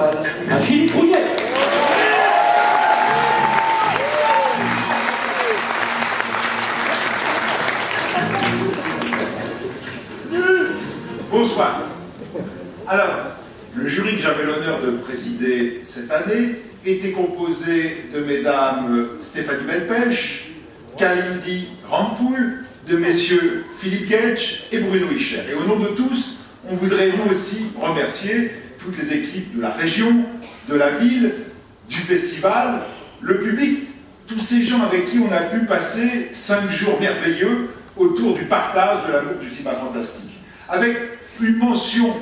principal, un film Brouillet. Bonsoir. Alors, le jury que j'avais l'honneur de présider cette année était composé de mesdames Stéphanie Belpech, Kalindi Ramfoul, de messieurs Philippe Gage et Bruno Hicher. Et au nom de tous, on voudrait nous aussi remercier toutes les équipes de la région, de la ville, du festival, le public, tous ces gens avec qui on a pu passer 5 jours merveilleux autour du partage de l'amour du cinéma fantastique. Avec une mention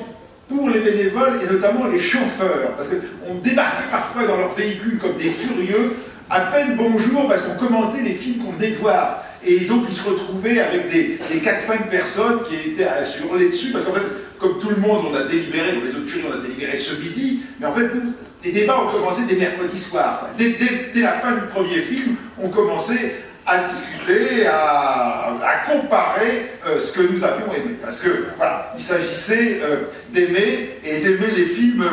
pour les bénévoles et notamment les chauffeurs, parce qu'on débarquait parfois dans leur véhicule comme des furieux, à peine bonjour parce qu'on commentait les films qu'on venait de voir. Et donc ils se retrouvaient avec des 4-5 personnes qui étaient à se hurler dessus, parce qu'en fait, comme tout le monde, on a délibéré, dans les autres jurys, on a délibéré ce midi, mais en fait, nous, les débats ont commencé dès mercredi soir. Dès la fin du premier film, on commençait à discuter, à comparer ce que nous avions aimé. Parce que, voilà, il s'agissait d'aimer et d'aimer les films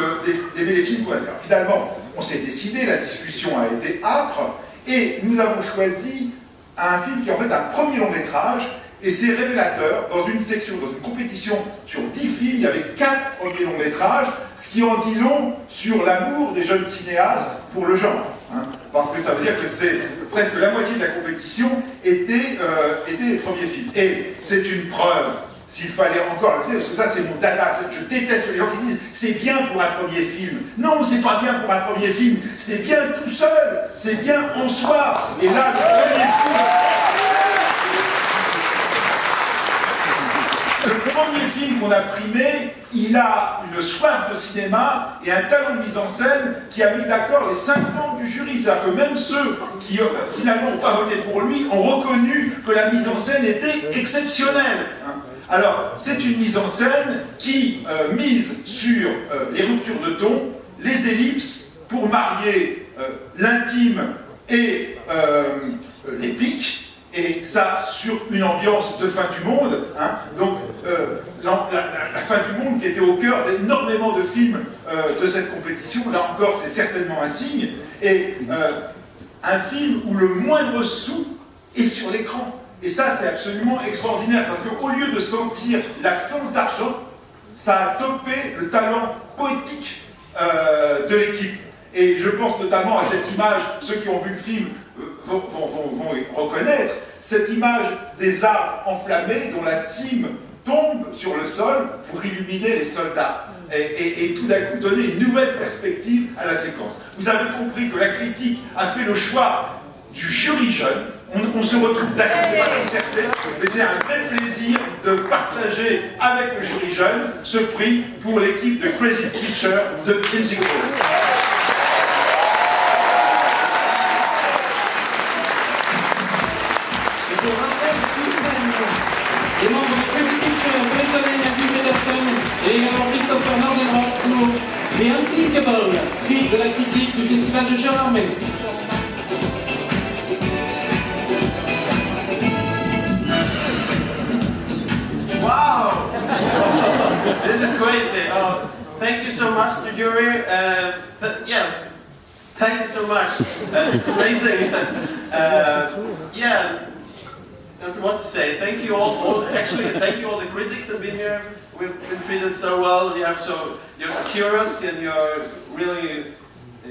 qu'on a vus. Finalement, on s'est décidé, la discussion a été âpre, et nous avons choisi un film qui est en fait un premier long métrage, et c'est révélateur. Dans une section, dans une compétition sur 10 films, il y avait 4 premiers longs métrages, ce qui en dit long sur l'amour des jeunes cinéastes pour le genre. Hein, parce que ça veut dire que c'est presque la moitié de la compétition étaient les premiers films. Et c'est une preuve, s'il fallait encore le dire, parce que ça c'est mon dada, je déteste les gens qui disent c'est bien pour un premier film. Non, c'est pas bien pour un premier film, c'est bien tout seul, c'est bien en soi. Et là, le premier film qu'on a primé, il a une soif de cinéma et un talent de mise en scène qui a mis d'accord les 5 membres du jury. C'est-à-dire que même ceux qui finalement n'ont pas voté pour lui ont reconnu que la mise en scène était exceptionnelle. Alors, c'est une mise en scène qui mise sur les ruptures de ton, les ellipses, pour marier l'intime et l'épique. Et ça sur une ambiance de fin du monde, hein. Donc la fin du monde qui était au cœur d'énormément de films de cette compétition, là encore c'est certainement un signe, et un film où le moindre sou est sur l'écran. Et ça c'est absolument extraordinaire, parce qu'au lieu de sentir l'absence d'argent, ça a topé le talent poétique de l'équipe. Et je pense notamment à cette image, ceux qui ont vu le film vont reconnaître, cette image des arbres enflammés dont la cime tombe sur le sol pour illuminer les soldats et tout d'un coup donner une nouvelle perspective à la séquence. Vous avez compris que la critique a fait le choix du jury jeune. On se retrouve d'accord, c'est pas concerté, mais c'est un vrai plaisir de partager avec le jury jeune ce prix pour l'équipe de Crazy Picture de Kensington. Les membres de Crazy Pictures, Sven et Philippe Peterson, et également Christopher Nordenrock pour The Unthinkable, prix de la critique du Festival de Charleroi. Wow! This is crazy. Thank you so much to jury. Thank you so much. It's amazing. I don't know what to say. Thank you all. Actually, thank you all the critics that have been here. We've been treated so well. You're so curious, and you're really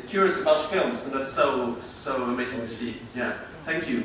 curious about films, and that's so amazing to see. Yeah. Thank you.